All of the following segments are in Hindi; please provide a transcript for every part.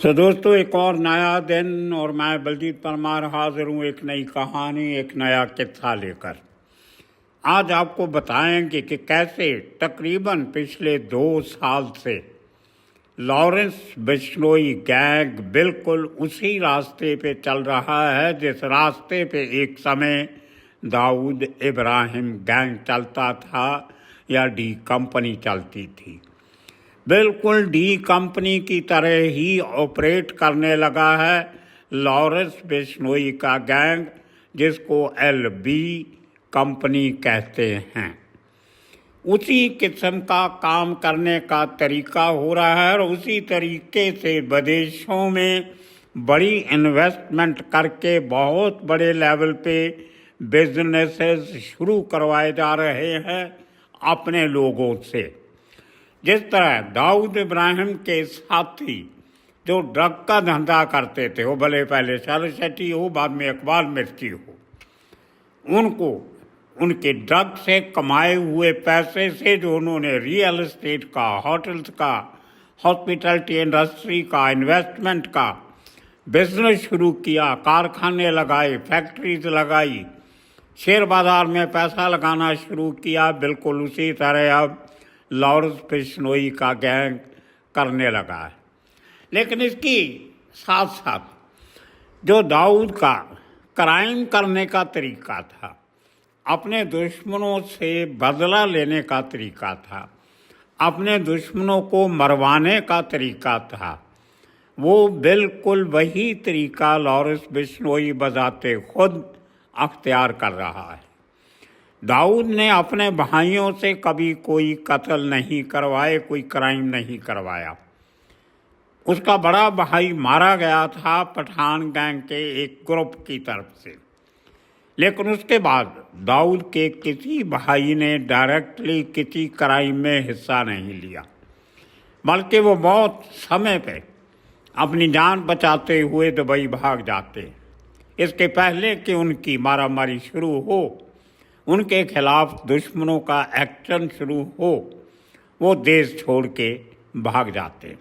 तो दोस्तों, एक और नया दिन और मैं बलजीत परमार हाजिर हूँ एक नई कहानी, एक नया किस्सा लेकर। आज आपको बताएंगे कि कैसे तकरीबन पिछले 2 साल से लॉरेंस बिश्नोई गैंग बिल्कुल उसी रास्ते पे चल रहा है जिस रास्ते पे एक समय दाऊद इब्राहिम गैंग चलता था या डी कंपनी चलती थी। बिल्कुल डी कंपनी की तरह ही ऑपरेट करने लगा है लॉरेंस बिश्नोई का गैंग, जिसको LB कंपनी कहते हैं। उसी किस्म का काम करने का तरीका हो रहा है और उसी तरीके से विदेशों में बड़ी इन्वेस्टमेंट करके बहुत बड़े लेवल पे बिजनेसेस शुरू करवाए जा रहे हैं अपने लोगों से। जिस तरह दाऊद इब्राहिम के साथी जो ड्रग का धंधा करते थे, वो भले पहले शरद शेट्टी हो बाद में इकबाल मिर्ची हो, उनको उनके ड्रग से कमाए हुए पैसे से जो उन्होंने रियल एस्टेट का, होटल्स का, हॉस्पिटैलिटी इंडस्ट्री का, इन्वेस्टमेंट का बिजनेस शुरू किया, कारखाने लगाए, फैक्ट्रीज लगाई, शेयर बाजार में पैसा लगाना शुरू किया, बिल्कुल उसी तरह अब लॉरेंस बिश्नोई का गैंग करने लगा है। लेकिन इसकी साथ साथ जो दाऊद का क्राइम करने का तरीका था, अपने दुश्मनों से बदला लेने का तरीका था, अपने दुश्मनों को मरवाने का तरीका था, वो बिल्कुल वही तरीका लॉरेंस बिश्नोई बजाते खुद अख्तियार कर रहा है। दाऊद ने अपने भाइयों से कभी कोई कत्ल नहीं करवाए, कोई क्राइम नहीं करवाया। उसका बड़ा भाई मारा गया था पठान गैंग के एक ग्रुप की तरफ से, लेकिन उसके बाद दाऊद के किसी भाई ने डायरेक्टली किसी क्राइम में हिस्सा नहीं लिया, बल्कि वो बहुत समय पे अपनी जान बचाते हुए दुबई भाग जाते। इसके पहले कि उनकी मारामारी शुरू हो, उनके खिलाफ दुश्मनों का एक्शन शुरू हो, वो देश छोड़ के भाग जाते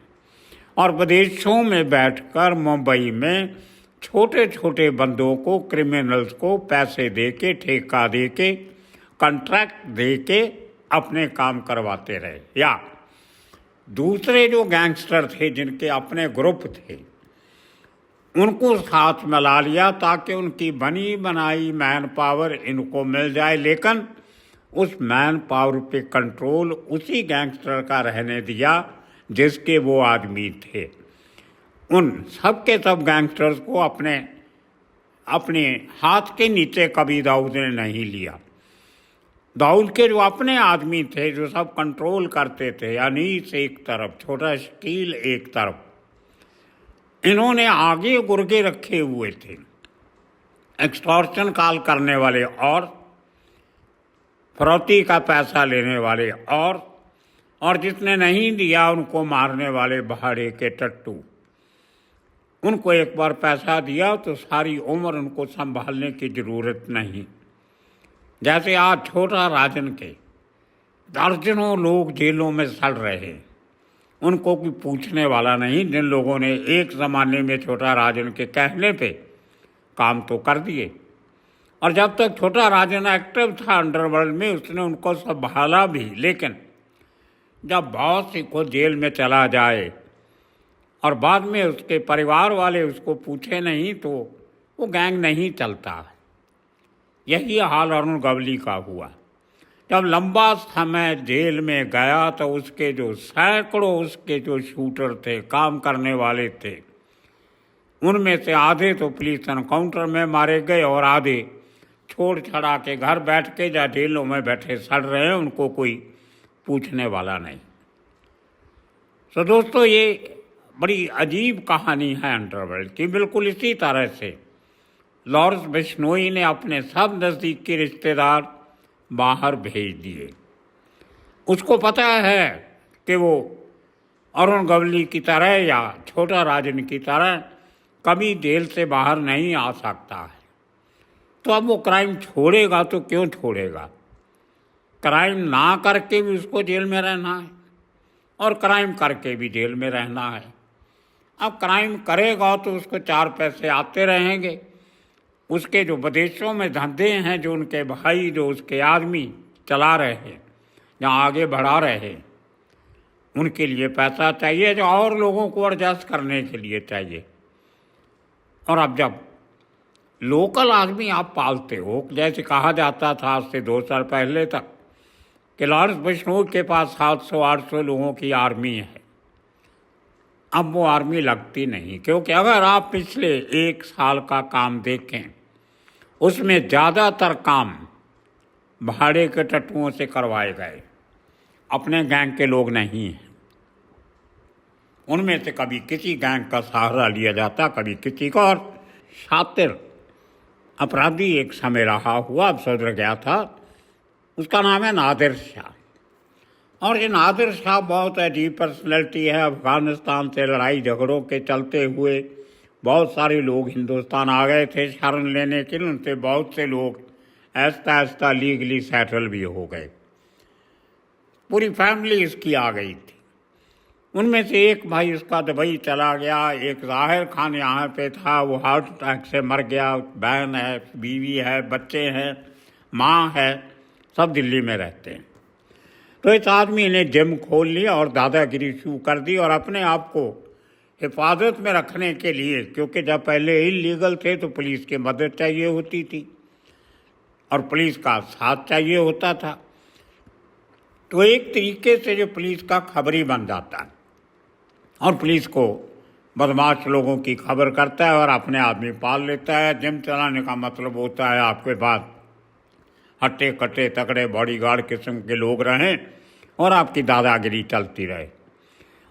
और विदेशों में बैठकर मुंबई में छोटे छोटे बंदों को, क्रिमिनल्स को पैसे दे के, ठेका दे के, कॉन्ट्रैक्ट दे के अपने काम करवाते रहे। या दूसरे जो गैंगस्टर थे जिनके अपने ग्रुप थे, उनको साथ मिला लिया ताकि उनकी बनी बनाई मैन पावर इनको मिल जाए, लेकिन उस मैन पावर पे कंट्रोल उसी गैंगस्टर का रहने दिया जिसके वो आदमी थे। उन सब के सब गैंगस्टर्स को अपने हाथ के नीचे कभी दाऊद ने नहीं लिया। दाऊद के जो अपने आदमी थे, जो सब कंट्रोल करते थे, अनीस एक तरफ, छोटा शकील एक तरफ, इन्होंने आगे गुर्गे रखे हुए थे एक्सटॉर्शन कॉल करने वाले और फरौती का पैसा लेने वाले और जिसने नहीं दिया उनको मारने वाले भाड़े के टट्टू। उनको एक बार पैसा दिया तो सारी उम्र उनको संभालने की ज़रूरत नहीं। जैसे आज छोटा राजन के दर्जनों लोग जेलों में सड़ रहे हैं, उनको कोई पूछने वाला नहीं, जिन लोगों ने एक ज़माने में छोटा राजन के कहने पे काम तो कर दिए। और जब तक छोटा राजन एक्टिव था अंडरवर्ल्ड में, उसने उनको संभाला भी, लेकिन जब बॉस को जेल में चला जाए और बाद में उसके परिवार वाले उसको पूछे नहीं तो वो गैंग नहीं चलता। यही हाल अरुण गवली का हुआ। जब लंबा समय जेल में गया तो उसके जो सैकड़ों उसके जो शूटर थे, काम करने वाले थे, उनमें से आधे तो पुलिस एनकाउंटर में मारे गए और आधे छोड़ छड़ा के घर बैठ के या जेलों में बैठे सड़ रहे हैं, उनको कोई पूछने वाला नहीं। तो दोस्तों, ये बड़ी अजीब कहानी है अंडरवर्ल्ड की। बिल्कुल इसी तरह से लॉरेंस बिश्नोई ने अपने सब नज़दीकी रिश्तेदार बाहर भेज दिए। उसको पता है कि वो अरुण गवली की तरह या छोटा राजन की तरह कभी जेल से बाहर नहीं आ सकता है। तो अब वो क्राइम छोड़ेगा तो क्यों छोड़ेगा? क्राइम ना करके भी उसको जेल में रहना है और क्राइम करके भी जेल में रहना है। अब क्राइम करेगा तो उसको 4 पैसे आते रहेंगे। उसके जो विदेशों में धंधे हैं, जो उनके भाई, जो उसके आदमी चला रहे हैं, जहाँ आगे बढ़ा रहे हैं, उनके लिए पैसा चाहिए, जो और लोगों को एडजस्ट करने के लिए चाहिए। और अब जब लोकल आदमी आप पालते हो, जैसे कहा जाता था आज से 2 साल पहले तक कि लॉरेंस बिश्नोई के पास 700-800 लोगों की आर्मी है, अब वो आर्मी लगती नहीं। क्योंकि अगर आप पिछले 1 साल का काम देखें, उसमें ज़्यादातर काम भाड़े के टट्टुओं से करवाए गए, अपने गैंग के लोग नहीं हैं। उनमें से कभी किसी गैंग का सहारा लिया जाता, कभी किसी का। और शातिर अपराधी एक समय रहा हुआ, अब सुधर गया था, उसका नाम है नादिर शाह। और ये नादिर शाह बहुत अजीब पर्सनैलिटी है। अफ़गानिस्तान से लड़ाई झगड़ों के चलते हुए बहुत सारे लोग हिंदुस्तान आ गए थे शरण लेने के लिए। उनसे बहुत से लोग ऐसा ऐसा लीगली सेटल भी हो गए। पूरी फैमिली इसकी आ गई थी। उनमें से एक भाई उसका दुबई चला गया, एक ज़ाहिर खान यहाँ पे था, वो हार्ट अटैक से मर गया। बहन है, बीवी है, बच्चे हैं, माँ है, सब दिल्ली में रहते हैं। तो इस आदमी ने जिम खोल लिया और दादागिरी शुरू कर दी। और अपने आप को हिफाजत में रखने के लिए, क्योंकि जब पहले इलीगल थे तो पुलिस की मदद चाहिए होती थी और पुलिस का साथ चाहिए होता था, तो एक तरीके से जो पुलिस का खबरी बन जाता है और पुलिस को बदमाश लोगों की खबर करता है और अपने आदमी पाल लेता है। जिम चलाने का मतलब होता है आपके पास हट्टे कट्टे तकड़े बॉडीगार्ड किस्म के लोग रहें और आपकी दादागिरी चलती रहे।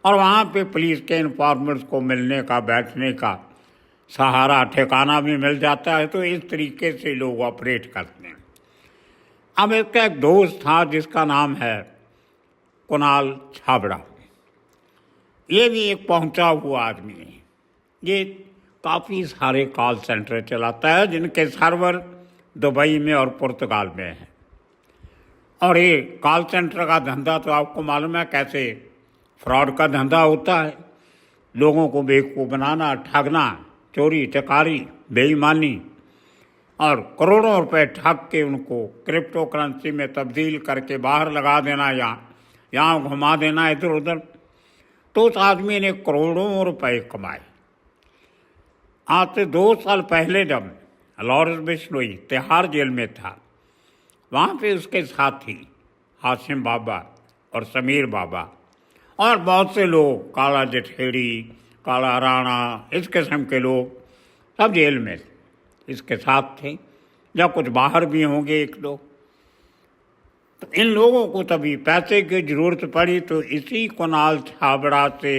और वहाँ पे पुलिस के इन्फॉर्मर्स को मिलने का, बैठने का सहारा, ठिकाना भी मिल जाता है। तो इस तरीके से लोग ऑपरेट करते हैं। अब इसका एक दोस्त था जिसका नाम है कुणाल छाबड़ा। ये भी एक पहुंचा हुआ आदमी है। ये काफ़ी सारे कॉल सेंटर चलाता है जिनके सर्वर दुबई में और पुर्तगाल में है। और ये कॉल सेंटर का धंधा तो आपको मालूम है कैसे फ्रॉड का धंधा होता है। लोगों को बेवकूफ़ बनाना, ठगना, चोरी चकारी, बेईमानी और करोड़ों रुपए ठग के उनको क्रिप्टो करेंसी में तब्दील करके बाहर लगा देना या यहाँ घुमा देना इधर उधर। तो उस आदमी ने करोड़ों रुपए कमाए। आज से 2 साल पहले जब लॉरेंस बिश्नोई तिहाड़ जेल में था, वहाँ पे उसके साथी हाशिम बाबा और समीर बाबा और बहुत से लोग, काला जठेड़ी, काला राणा, इस किस्म के लोग सब जेल में इसके साथ थे, या कुछ बाहर भी होंगे 1-2। तो इन लोगों को तभी पैसे की ज़रूरत पड़ी तो इसी कुणाल छाबड़ा से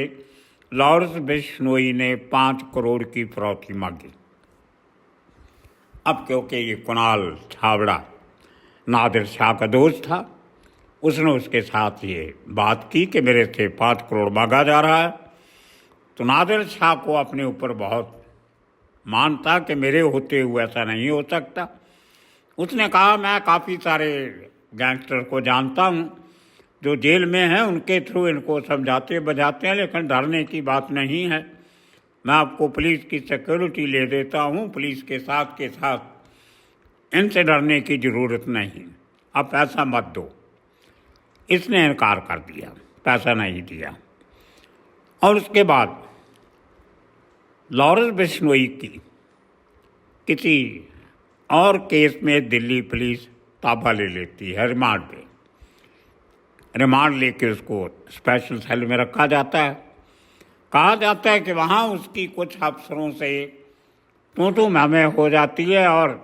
लॉरेंस बिश्नोई ने 5 करोड़ की फिरौती मांगी। अब क्योंकि ये कुणाल छाबड़ा नादिर शाह का दोस्त था, उसने उसके साथ ये बात की कि मेरे से 5 करोड़ मांगा जा रहा है। तो नादिर शाह को अपने ऊपर बहुत मान था कि मेरे होते हुए ऐसा नहीं हो सकता। उसने कहा मैं काफ़ी सारे गैंगस्टर को जानता हूँ जो जेल में हैं, उनके थ्रू इनको समझाते बजाते हैं, लेकिन डरने की बात नहीं है। मैं आपको पुलिस की सिक्योरिटी ले देता हूँ, पुलिस के साथ इनसे डरने की ज़रूरत नहीं, आप पैसा मत दो। इसने इनकार कर दिया, पैसा नहीं दिया। और उसके बाद लॉरेंस बिश्नोई की किसी और केस में दिल्ली पुलिस ताबा ले लेती है, रिमांड पे। रिमांड लेके उसको स्पेशल सेल में रखा जाता है। कहा जाता है कि वहाँ उसकी कुछ अफसरों से तू महमे हो जाती है और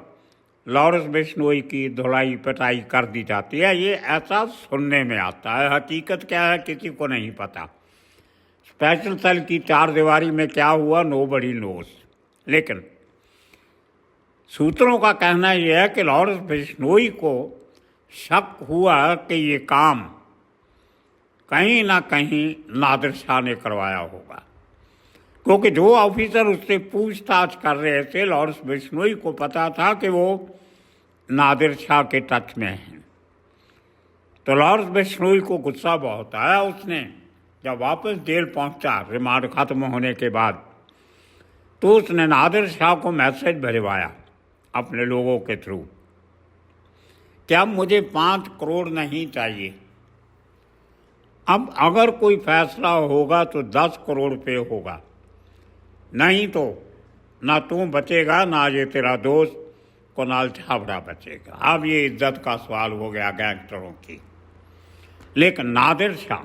लॉरेंस बिश्नोई की धुलाई पिटाई कर दी जाती है। ये ऐसा सुनने में आता है, हकीकत क्या है किसी को नहीं पता। स्पेशल सेल की 4 दीवारी में क्या हुआ, नोबडी नोज। लेकिन सूत्रों का कहना यह है कि लॉरेंस बिश्नोई को शक हुआ कि ये काम कहीं ना कहीं नादिर शाह ने करवाया होगा, क्योंकि जो ऑफिसर उससे पूछताछ कर रहे थे लॉरेंस बिश्नोई को पता था कि वो नादिर शाह के टच में हैं। तो लॉरेंस बिश्नोई को गुस्सा बहुत आया। उसने जब वापस जेल पहुंचा रिमांड खत्म होने के बाद, तो उसने नादिर शाह को मैसेज भिजवाया अपने लोगों के थ्रू कि अब मुझे 5 करोड़ नहीं चाहिए, अब अगर कोई फैसला होगा तो 10 करोड़ पे होगा, नहीं तो ना तू बचेगा ना ये तेरा दोस्त कुणाल छाबड़ा बचेगा। अब ये इज्जत का सवाल हो गया गैंगस्टरों की। लेकिन नादिर शाह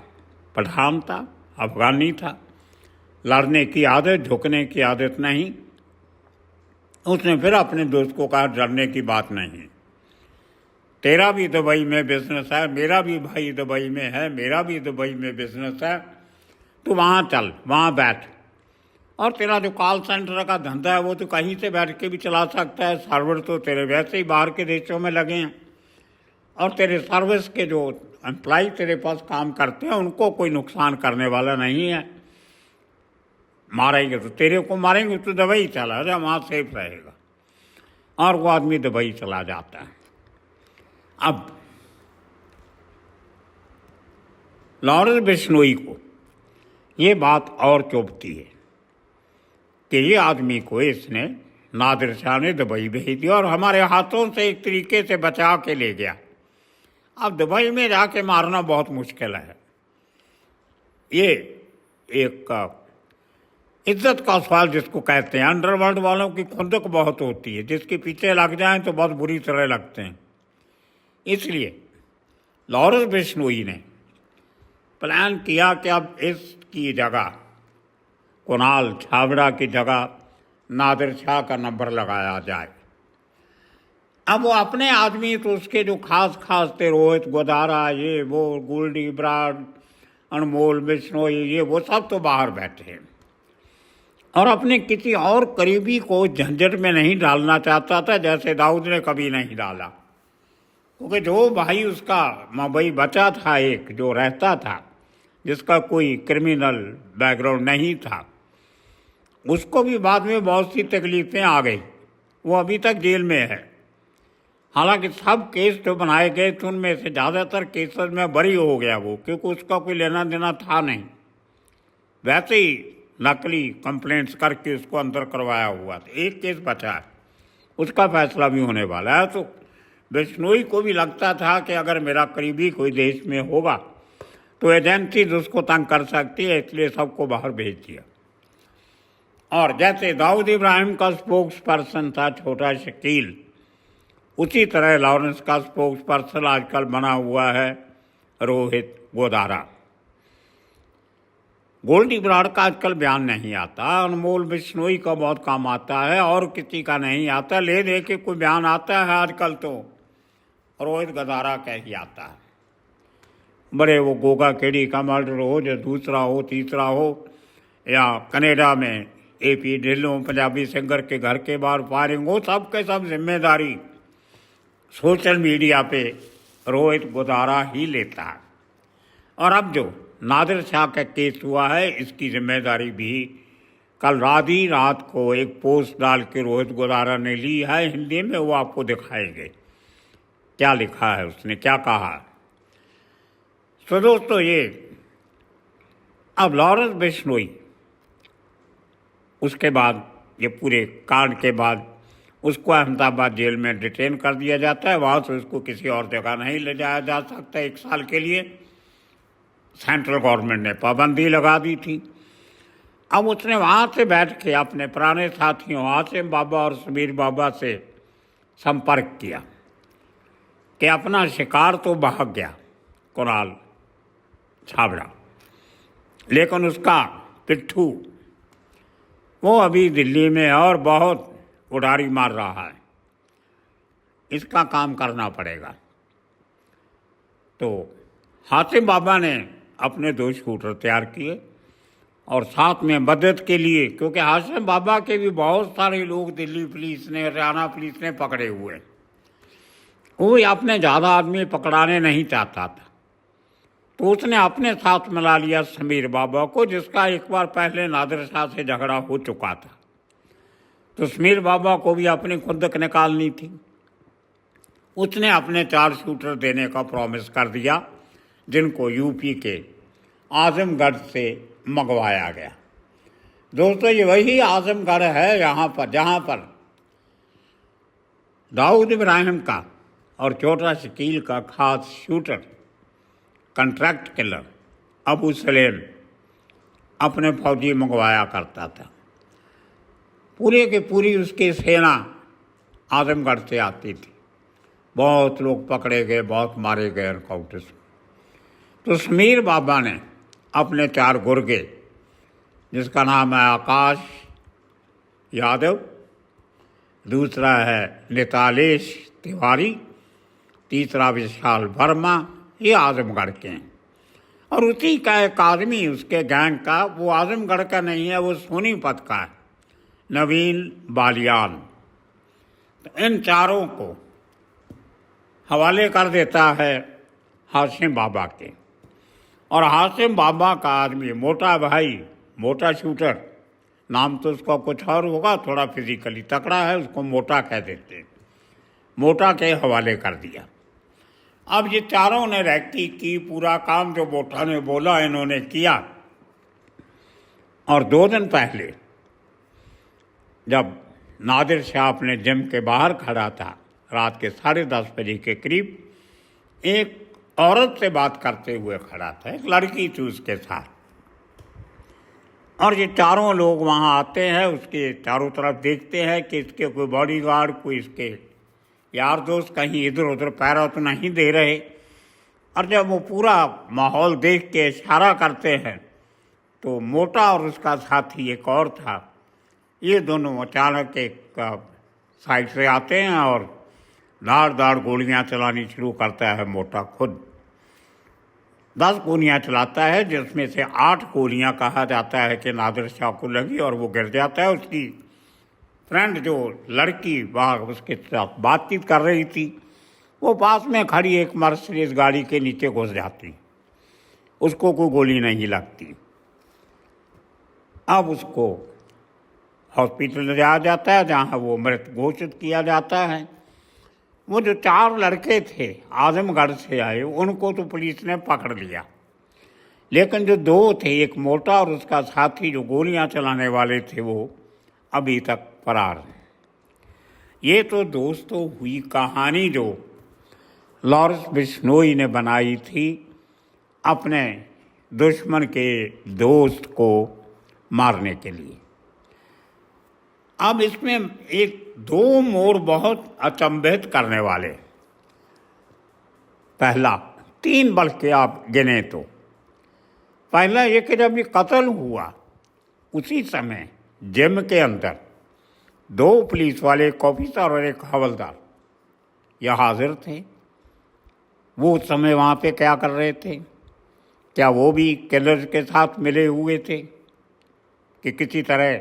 पठान था, अफगानी था, लड़ने की आदत, झुकने की आदत नहीं। उसने फिर अपने दोस्त को कहा डरने की बात नहीं, तेरा भी दुबई में बिजनेस है, मेरा भी भाई दुबई में है, मेरा भी दुबई में बिजनेस है, तू वहाँ चल, वहाँ बैठ, और तेरा जो कॉल सेंटर का धंधा है वो तो कहीं से बैठ के भी चला सकता है, सर्वर तो तेरे वैसे ही बाहर के देशों में लगे हैं, और तेरे सर्विस के जो एम्प्लॉय तेरे पास काम करते हैं उनको कोई नुकसान करने वाला नहीं है, मारेंगे तो तेरे को मारेंगे, तो दुबई चला जा, वहाँ सेफ रहेगा। और वो आदमी दुबई चला जाता है। अब लॉरेंस बिश्नोई को ये बात और चुभती है कि ये आदमी को इसने नादिर शाह ने दुबई भेज दिया और हमारे हाथों से एक तरीके से बचा के ले गया। अब दुबई में जाके मारना बहुत मुश्किल है। ये एक इज्जत का सवाल जिसको कहते हैं, अंडरवर्ल्ड वालों की खुंदक बहुत होती है, जिसके पीछे लग जाएं तो बहुत बुरी तरह लगते हैं। इसलिए लॉरेंस बिश्नोई ने प्लान किया कि अब इसकी जगह, कुणाल छाबड़ा की जगह नादिर शाह का नंबर लगाया जाए। अब वो अपने आदमी तो उसके जो खास थे, रोहित गोदारा, ये वो, गोल्डी ब्राड, अनमोल बिश्नोई, ये वो सब तो बाहर बैठे हैं, और अपने किसी और करीबी को झंझट में नहीं डालना चाहता था, जैसे दाऊद ने कभी नहीं डाला, क्योंकि जो भाई उसका भाई बचा था, एक जो रहता था जिसका कोई क्रिमिनल बैकग्राउंड नहीं था, उसको भी बाद में बहुत सी तकलीफ़ें आ गई, वो अभी तक जेल में है। हालांकि सब केस जो बनाए गए थे उनमें से ज़्यादातर केसेस में बरी हो गया वो, क्योंकि उसका कोई लेना देना था नहीं, वैसे ही नकली कंप्लेंट्स करके उसको अंदर करवाया हुआ था। एक केस बचा है, उसका फैसला भी होने वाला है। तो बिश्नोई को भी लगता था कि अगर मेरा करीबी कोई देश में होगा तो एजेंसीज उसको तंग कर सकती है, इसलिए सबको बाहर भेज दिया। और जैसे दाऊद इब्राहिम का स्पोक्स पर्सन था छोटा शकील, उसी तरह लॉरेंस का स्पोक्स पर्सन आजकल बना हुआ है रोहित गोदारा। गोल्डी ब्राड का आजकल बयान नहीं आता, अनमोल बिश्नोई का बहुत काम आता है, और किसी का नहीं आता। ले दे के कोई बयान आता है आजकल तो रोहित गोदारा का ही आता है। बड़े वो गोगा केडी का मर्डर हो, जो दूसरा हो तीसरा हो, या कनाडा में AP ढिल्लों पंजाबी सिंगर के घर के बाहर फायरिंग हो, सब के सब जिम्मेदारी सोशल मीडिया पे रोहित गोदारा ही लेता है। और अब जो नादिर शाह का केस हुआ है, इसकी जिम्मेदारी भी कल आधी रात को एक पोस्ट डाल के रोहित गोदारा ने ली है हिंदी में, वो आपको दिखाएंगे क्या लिखा है उसने, क्या कहा। तो दोस्तों, ये अब लॉरेंस बिश्नोई, उसके बाद ये पूरे कांड के बाद उसको अहमदाबाद जेल में डिटेन कर दिया जाता है। वहाँ से उसको किसी और जगह नहीं ले जाया जा सकता 1 साल के लिए। सेंट्रल गवर्नमेंट ने पाबंदी लगा दी थी। अब उसने वहाँ से बैठ के अपने पुराने साथियों आसिम बाबा और समीर बाबा से संपर्क किया कि अपना शिकार तो भाग गया कुणाल छाबड़ा, लेकिन उसका पिट्ठू वो अभी दिल्ली में और बहुत उड़ारी मार रहा है, इसका काम करना पड़ेगा। तो हासिम बाबा ने अपने 2 शूटर तैयार किए और साथ में मदद के लिए, क्योंकि हासिम बाबा के भी बहुत सारे लोग दिल्ली पुलिस ने, हरियाणा पुलिस ने पकड़े हुए, वो अपने ज़्यादा आदमी पकड़ाने नहीं चाहता था, तो उसने अपने साथ मिला लिया समीर बाबा को, जिसका एक बार पहले नादिर शाह से झगड़ा हो चुका था। तो समीर बाबा को भी अपनी खुंदक निकालनी थी। उसने अपने 4 शूटर देने का प्रॉमिस कर दिया, जिनको यूपी के आजमगढ़ से मंगवाया गया। दोस्तों, ये वही आजमगढ़ है यहाँ पर जहाँ पर दाऊद इब्राहिम का और छोटा शकील का खास shooter, contract killer Abu Salem अपने फौजी मंगवाया करता था। पूरे के पूरी उसकी सेना आजमगढ़ से आती थी। बहुत लोग पकड़े गए, बहुत मारे गए एनकाउंटर से। तो समीर बाबा ने अपने 4 गुर्गे, जिसका नाम है आकाश यादव, दूसरा है नितालेश तिवारी, तीसरा विशाल वर्मा, ये आजमगढ़ के हैं। और उसी का एक आदमी उसके गैंग का, वो आजमगढ़ का नहीं है, वो सोनीपत का है, नवीन बालियान। तो इन चारों को हवाले कर देता है हाशिम बाबा के। और हाशिम बाबा का आदमी, मोटा भाई, मोटा शूटर, नाम तो उसका कुछ और होगा, थोड़ा फिजिकली तकड़ा है, उसको मोटा कह देते हैं, मोटा के हवाले कर दिया। अब ये चारों ने रैकी की, पूरा काम जो मोटा ने बोला इन्होंने किया। और 2 दिन पहले जब नादिर शाह अपने जिम के बाहर खड़ा था, रात के 10:30 बजे के करीब, एक औरत से बात करते हुए खड़ा था, एक लड़की थी उसके साथ। और ये चारों लोग वहाँ आते हैं, उसके चारों तरफ देखते हैं कि इसके कोई बॉडीगार्ड, कोई इसके यार दोस्त कहीं इधर उधर पैरा तो नहीं दे रहे। और जब वो पूरा माहौल देख के इशारा करते हैं तो मोटा और उसका साथी एक और था, ये दोनों अचानक एक साइड से आते हैं और धार गोलियां चलानी शुरू करता है। मोटा खुद 10 गोलियां चलाता है, जिसमें से 8 गोलियां कहा जाता है कि नादिर शाह को लगी और वो गिर जाता है। उसकी फ्रेंड, जो लड़की वहाँ उसके साथ बातचीत कर रही थी, वो पास में खड़ी एक मर्सिडीज गाड़ी के नीचे घुस जाती, उसको कोई गोली नहीं लगती। अब उसको हॉस्पिटल ले जाया जाता है, जहाँ वो मृत घोषित किया जाता है। वो जो 4 लड़के थे आजमगढ़ से आए, उनको तो पुलिस ने पकड़ लिया, लेकिन जो 2 थे, एक मोटा और उसका साथी जो गोलियां चलाने वाले थे, वो अभी तक फरार हैं। ये तो दोस्तों हुई कहानी जो लॉरेंस बिश्नोई ने बनाई थी अपने दुश्मन के दोस्त को मारने के लिए। अब इसमें 2 मोड़ बहुत अचंभित करने वाले। पहला, 3 बल्कि आप गिने तो। पहला ये कि जब ये कत्ल हुआ, उसी समय जिम के अंदर 2 पुलिस वाले, एक ऑफिसर और एक हवलदार, यह हाजिर थे। वो उस समय वहाँ पे क्या कर रहे थे? क्या वो भी किलर्स के साथ मिले हुए थे कि किसी तरह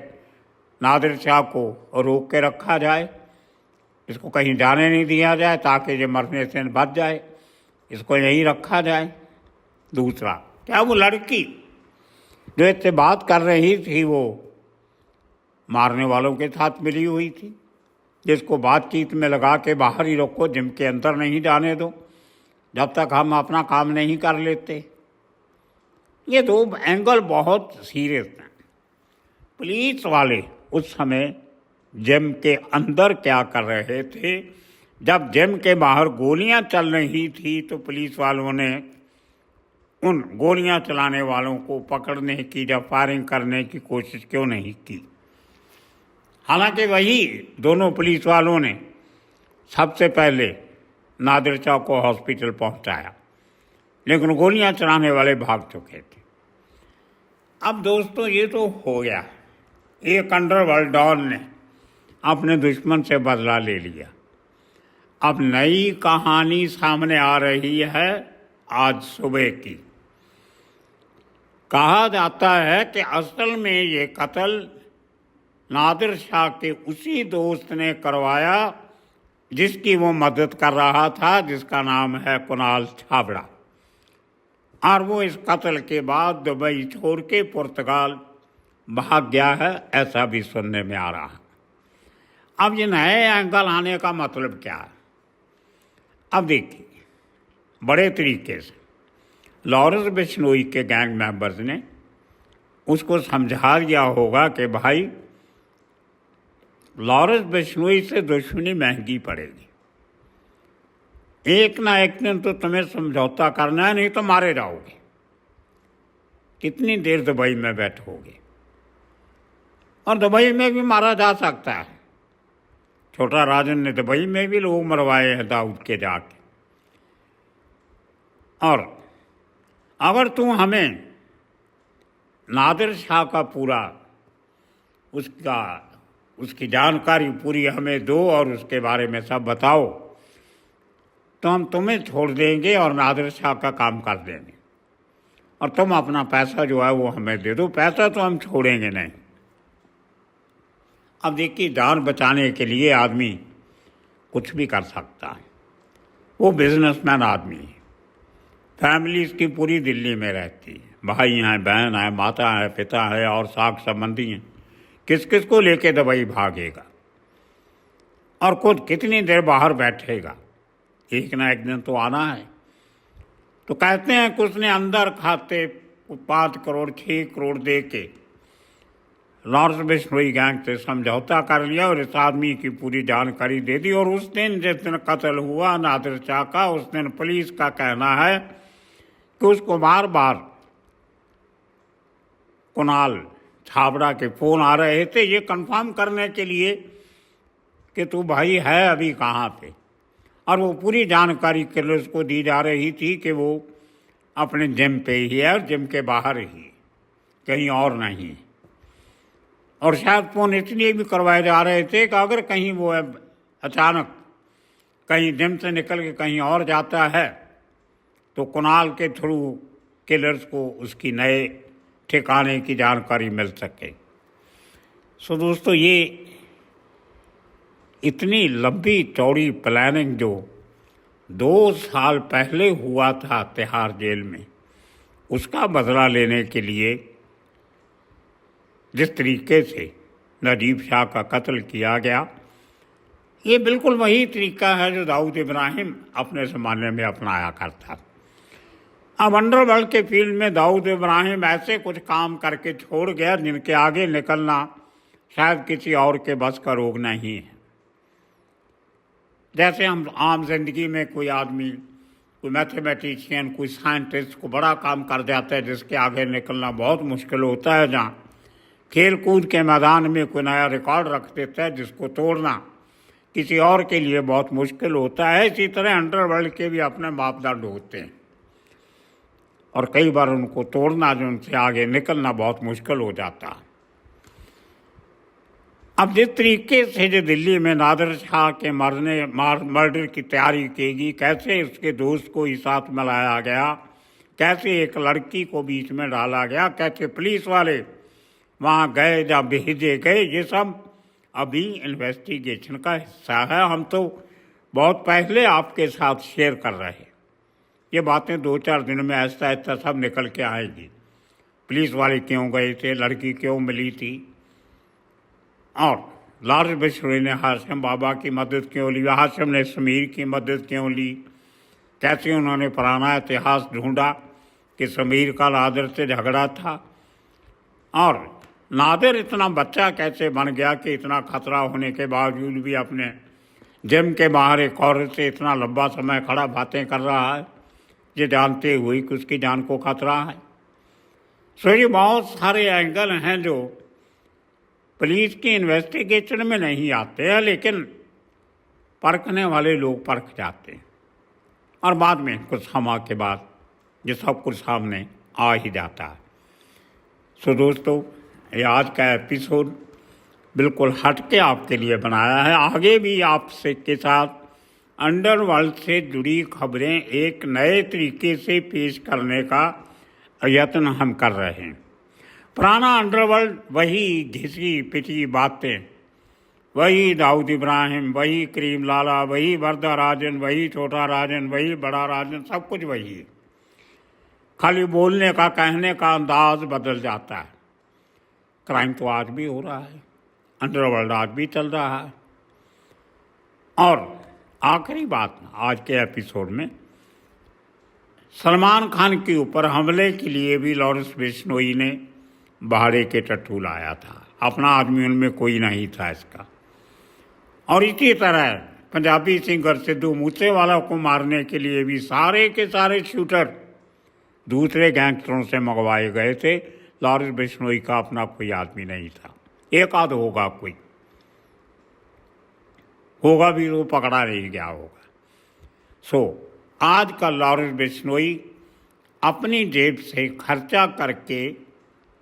नादिर शाह को रोक के रखा जाए, इसको कहीं जाने नहीं दिया जाए ताकि ये मरने से बच जाए, इसको यहीं रखा जाए? दूसरा, क्या वो लड़की जो इससे बात कर रही थी वो मारने वालों के साथ मिली हुई थी, जिसको बातचीत में लगा के बाहर ही रखो, जिम के अंदर नहीं जाने दो जब तक हम अपना काम नहीं कर लेते? ये 2 एंगल बहुत सीरियस हैं। पुलिस वाले उस समय जिम के अंदर क्या कर रहे थे? जब जिम के बाहर गोलियां चल रही थी तो पुलिस वालों ने उन गोलियां चलाने वालों को पकड़ने की या फायरिंग करने की कोशिश क्यों नहीं की? हालांकि वही दोनों पुलिस वालों ने सबसे पहले नादिर शाह को हॉस्पिटल पहुंचाया, लेकिन गोलियां चलाने वाले भाग चुके थे। अब दोस्तों, ये तो हो गया, एक अंडरवर्ल्ड डॉन ने अपने दुश्मन से बदला ले लिया। अब नई कहानी सामने आ रही है आज सुबह की। कहा जाता है कि असल में ये कत्ल नादिर शाह के उसी दोस्त ने करवाया जिसकी वो मदद कर रहा था, जिसका नाम है कुणाल छाबड़ा। और वो इस कत्ल के बाद दुबई छोड़ के पुर्तगाल भाग गया है, ऐसा भी सुनने में आ रहा है। अब ये नए एंगल आने का मतलब क्या है? अब देखिए, बड़े तरीके से लॉरेंस बिश्नोई के गैंग मेंबर्स ने उसको समझा दिया होगा कि भाई लॉरेंस बिश्नोई से दुश्मनी महंगी पड़ेगी, एक ना एक दिन तो तुम्हें समझौता करना है, नहीं तो मारे जाओगे। कितनी देर दुबई में बैठोगे? और दुबई में भी मारा जा सकता है। छोटा राजन ने दुबई में भी लोग मरवाए हैं दाऊद के जाके। और अगर तुम हमें नादिर शाह का पूरा उसकी जानकारी पूरी हमें दो और उसके बारे में सब बताओ, तो हम तुम्हें छोड़ देंगे और नादिर शाह का काम कर देंगे, और तुम अपना पैसा जो है वो हमें दे दो। पैसा तो हम छोड़ेंगे नहीं। अब देखिए, जान बचाने के लिए आदमी कुछ भी कर सकता है। वो बिजनेसमैन आदमी है, फैमिली इसकी पूरी दिल्ली में रहती है, भाई हैं, बहन है, माता है, पिता है और साख संबंधी हैं। किस किस को लेके दुबई भागेगा और खुद कितनी देर बाहर बैठेगा? एक ना एक दिन तो आना है। तो कहते हैं कि उसने अंदर खाते 5 करोड़ 6 करोड़ दे के लॉरेंस बिश्नोई गैंग से समझौता कर लिया और इस आदमी की पूरी जानकारी दे दी। और उस दिन जिस दिन कत्ल हुआ नादिर शाह का, उस दिन पुलिस का कहना है कि उसको बार बार कुणाल छाबड़ा के फ़ोन आ रहे थे ये कंफर्म करने के लिए कि तू भाई है अभी कहाँ पे। और वो पूरी जानकारी पुलिस को दी जा रही थी कि वो अपने जिम पे ही है और जिम के बाहर ही, कहीं और नहीं। और शायद फ़ोन इसलिए भी करवाए जा रहे थे कि अगर कहीं वो अचानक कहीं जिम से निकल के कहीं और जाता है तो कुणाल के थ्रू किलर्स को उसकी नए ठिकाने की जानकारी मिल सके। सो दोस्तों, ये इतनी लंबी चौड़ी प्लानिंग जो 2 साल पहले हुआ था तिहाड़ जेल में, उसका बदला लेने के लिए जिस तरीके से नजीब शाह का कत्ल किया गया, ये बिल्कुल वही तरीका है जो दाऊद इब्राहिम अपने ज़माने में अपनाया करता। अब अंडरवर्ल्ड के फील्ड में दाऊद इब्राहिम ऐसे कुछ काम करके छोड़ गया जिनके आगे निकलना शायद किसी और के बस का रोग नहीं है। जैसे हम आम जिंदगी में कोई आदमी, कोई मैथमेटिशियन, कोई साइंटिस्ट को बड़ा काम कर जाता है जिसके आगे निकलना बहुत मुश्किल होता है, जहाँ खेल कूद के मैदान में कोई नया रिकॉर्ड रख देता है जिसको तोड़ना किसी और के लिए बहुत मुश्किल होता है। इसी तरह अंडरवर्ल्ड के भी अपने मापदंड होते हैं और कई बार उनको तोड़ना, जो उनसे आगे निकलना बहुत मुश्किल हो जाता है। अब जिस तरीके से जो दिल्ली में नादिर शाह के मर्डर की तैयारी की गई, कैसे उसके दोस्त को ही साथ में लाया गया, कैसे एक लड़की को बीच में डाला गया, कैसे पुलिस वाले वहाँ गए या भेजे गए, ये सब अभी इन्वेस्टिगेशन का हिस्सा है। हम तो बहुत पहले आपके साथ शेयर कर रहे हैं। ये बातें 2-4 दिन में ऐसा ऐसा सब निकल के आएगी। पुलिस वाले क्यों गए थे, लड़की क्यों मिली थी, और लॉरेंस बिश्नोई ने हाशिम बाबा की मदद क्यों ली, हाशिम ने समीर की मदद क्यों ली, कैसे उन्होंने पुराना इतिहास ढूंढा कि समीर का नादिर से झगड़ा था, और नादिर इतना बच्चा कैसे बन गया कि इतना खतरा होने के बावजूद भी अपने जिम के बाहर एक औरत से इतना लंबा समय खड़ा बातें कर रहा है, ये जानते हुए कि उसकी जान को खतरा है। सो ये बहुत सारे एंगल हैं जो पुलिस की इन्वेस्टिगेशन में नहीं आते हैं, लेकिन परखने वाले लोग परख जाते हैं और बाद में कुछ समय के बाद ये सब कुछ सामने आ ही जाता है। सो दोस्तों, ये आज का एपिसोड बिल्कुल हट के आपके लिए बनाया है। आगे भी आपसे के साथ अंडरवर्ल्ड से जुड़ी खबरें एक नए तरीके से पेश करने का यत्न हम कर रहे हैं। पुराना अंडरवर्ल्ड वही घिसी पिटी बातें, वही दाऊद इब्राहिम, वही करीम लाला, वही वर्दा राजन, वही छोटा राजन, वही बड़ा राजन, सब कुछ वही है। खाली बोलने का, कहने का अंदाज बदल जाता है। क्राइम तो आज भी हो रहा है, अंडरवर्ल्ड आज भी चल रहा है। और आखिरी बात आज के एपिसोड में, सलमान खान के ऊपर हमले के लिए भी लॉरेंस बिश्नोई ने भाड़े के टट्टू लाया था, अपना आदमी उनमें कोई नहीं था इसका। और इसी तरह पंजाबी सिंगर सिद्धू मूसेवाला को मारने के लिए भी सारे के सारे शूटर दूसरे गैंगस्टरों से मंगवाए गए थे। लॉरेंस बिश्नोई का अपना कोई आदमी नहीं था। एक आध होगा, कोई होगा भी वो पकड़ा नहीं गया होगा। आज का लॉरेंस बिश्नोई अपनी जेब से खर्चा करके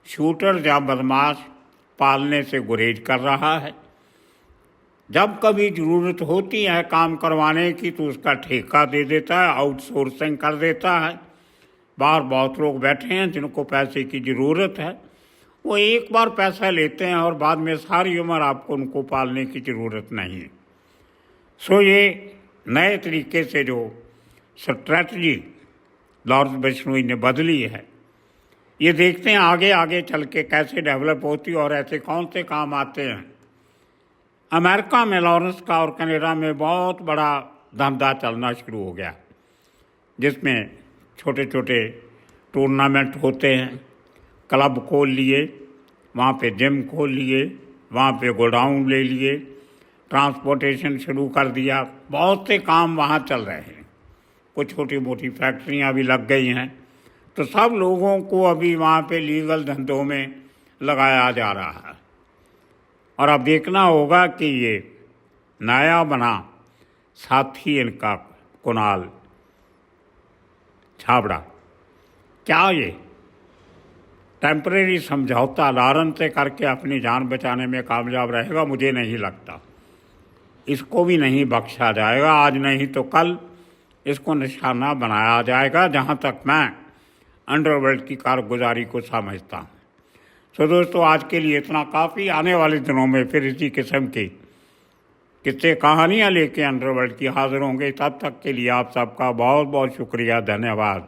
शूटर या बदमाश पालने से गुरेज कर रहा है। जब कभी ज़रूरत होती है काम करवाने की तो उसका ठेका दे देता है, आउटसोर्सिंग कर देता है। बाहर बहुत लोग बैठे हैं जिनको पैसे की ज़रूरत है, वो एक बार पैसा लेते हैं और बाद में सारी उम्र आपको उनको पालने की ज़रूरत नहीं है। ये नए तरीके से जो स्ट्रैटजी लॉरेंस बिश्नोई ने बदली है, ये देखते हैं आगे आगे चल के कैसे डेवलप होती और ऐसे कौन से काम आते हैं। अमेरिका में लॉरेंस का और कनाडा में बहुत बड़ा धंधा चलना शुरू हो गया, जिसमें छोटे छोटे टूर्नामेंट होते हैं। क्लब खोल लिए, वहाँ पे जिम खोल लिए, वहाँ पे गोडाउन ले लिए, ट्रांसपोर्टेशन शुरू कर दिया। बहुत से काम वहाँ चल रहे हैं। कुछ छोटी मोटी फैक्ट्रियाँ भी लग गई हैं। तो सब लोगों को अभी वहाँ पे लीगल धंधों में लगाया जा रहा है। और अब देखना होगा कि ये नया बना साथी इनका कुणाल छाबड़ा, क्या ये टेम्परेरी समझौता लारन से करके अपनी जान बचाने में कामयाब रहेगा? मुझे नहीं लगता। इसको भी नहीं बख्शा जाएगा। आज नहीं तो कल इसको निशाना बनाया जाएगा, जहाँ तक मैं अंडरवर्ल्ड की कारगुजारी को समझता हूँ। दोस्तों, आज के लिए इतना काफ़ी। आने वाले दिनों में फिर इसी किस्म की किस्से कहानियाँ लेके अंडरवर्ल्ड की हाजिर होंगे। तब तक के लिए आप सबका बहुत बहुत शुक्रिया, धन्यवाद।